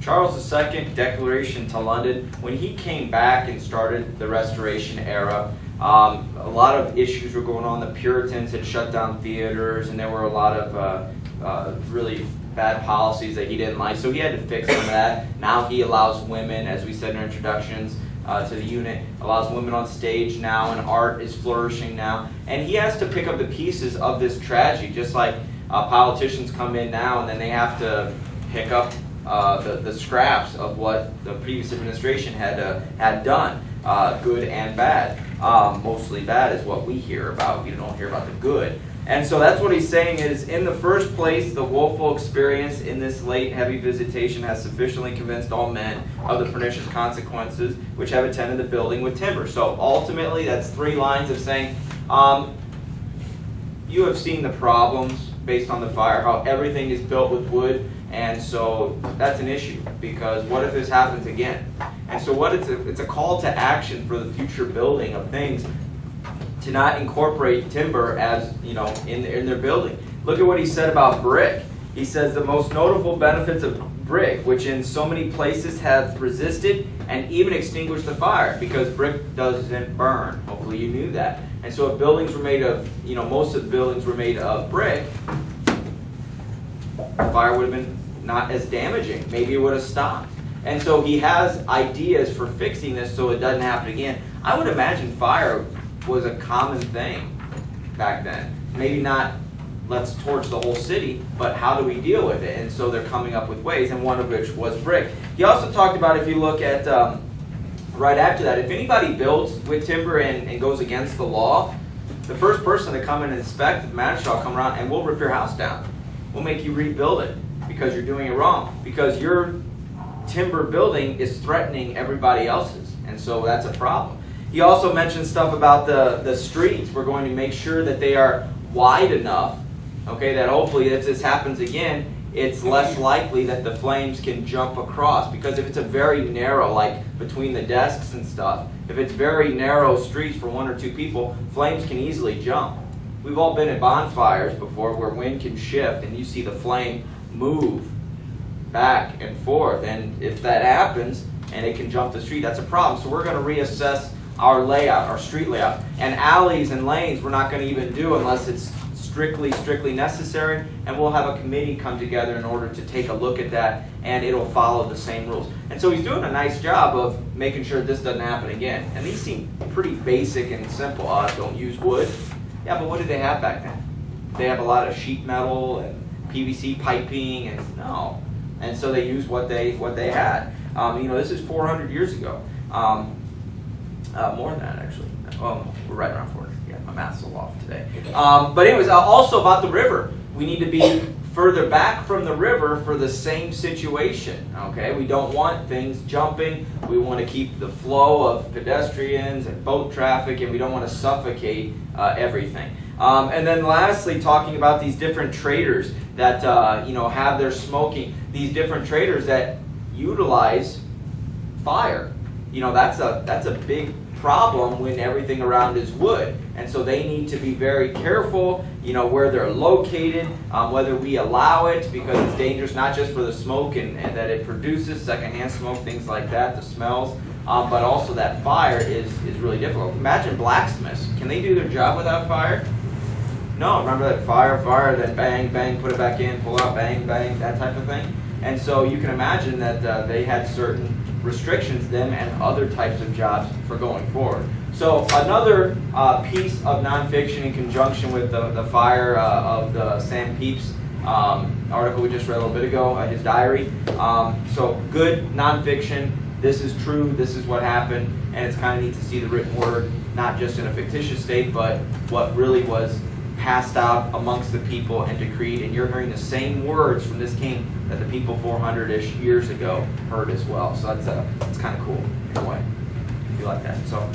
Charles II, Declaration to London, when he came back and started the Restoration era, a lot of issues were going on. The Puritans had shut down theaters, and there were a lot of really bad policies that he didn't like, so he had to fix some of that. Now he allows women, as we said in our introductions to the unit, allows women on stage now, and art is flourishing now. And he has to pick up the pieces of this tragedy, just like politicians come in now and then they have to pick up the scraps of what the previous administration had done, good and bad. Mostly bad is what we hear about. We don't hear about the good. And so that's what he's saying is, in the first place, the woeful experience in this late heavy visitation has sufficiently convinced all men of the pernicious consequences which have attended the building with timber. So ultimately, that's 3 lines of saying, you have seen the problems based on the fire, how everything is built with wood, and so that's an issue, because what if this happens again? And so it's a call to action for the future building of things, to not incorporate timber as, in their building. Look at what he said about brick. He says the most notable benefits of brick, which in so many places have resisted and even extinguished the fire, because brick doesn't burn. Hopefully you knew that. And so if buildings were made of, most of the buildings were made of brick, fire would have been not as damaging. Maybe it would have stopped. And so he has ideas for fixing this so it doesn't happen again. I would imagine fire was a common thing back then. Maybe not, let's torch the whole city, but how do we deal with it? And so they're coming up with ways, and one of which was brick. He also talked about, if you look at right after that, if anybody builds with timber and goes against the law, the first person to come and inspect, the magistrate will come around and we'll rip your house down. We'll make you rebuild it because you're doing it wrong, because your timber building is threatening everybody else's, and so that's a problem. He also mentioned stuff about the streets. We're going to make sure that they are wide enough, okay, that hopefully if this happens again, it's less likely that the flames can jump across. Because if it's a very narrow, like between the desks and stuff, if it's very narrow streets for 1 or 2 people, flames can easily jump. We've all been at bonfires before where wind can shift and you see the flame move back and forth. And if that happens and it can jump the street, that's a problem. So we're going to reassess our layout, our street layout. And alleys and lanes we're not going to even do unless it's strictly necessary, and we'll have a committee come together in order to take a look at that, and it'll follow the same rules. And so he's doing a nice job of making sure this doesn't happen again. And these seem pretty basic and simple. Don't use wood. Yeah, but what did they have back then? They have a lot of sheet metal and PVC piping, and no. And so they used what they had. This is 400 years ago. More than that, actually. Well, we're right around 400. Yeah, my math's a little off today. But anyways, also about the river. We need to be further back from the river for the same situation. Okay, we don't want things jumping. We want to keep the flow of pedestrians and boat traffic, and we don't want to suffocate everything. And then lastly, talking about these different traders that have their smoking. These different traders that utilize fire. That's a big problem when everything around is wood, and so they need to be very careful, where they're located, whether we allow it, because it's dangerous not just for the smoke and that it produces, secondhand smoke, things like that, the smells, but also that fire is really difficult. Imagine blacksmiths. Can they do their job without fire? No. Remember that fire, then bang, bang, put it back in, pull out, bang, bang, that type of thing. And so you can imagine that they had certain restrictions, them and other types of jobs for going forward. So another piece of nonfiction in conjunction with the fire of the Sam Pepys article we just read a little bit ago, his diary. So good nonfiction. This is true. This is what happened. And it's kind of neat to see the written word, not just in a fictitious state, but what really was passed out amongst the people and decreed. And you're hearing the same words from this king that the people 400-ish years ago heard as well. So that's kind of cool in a way, if you like that. So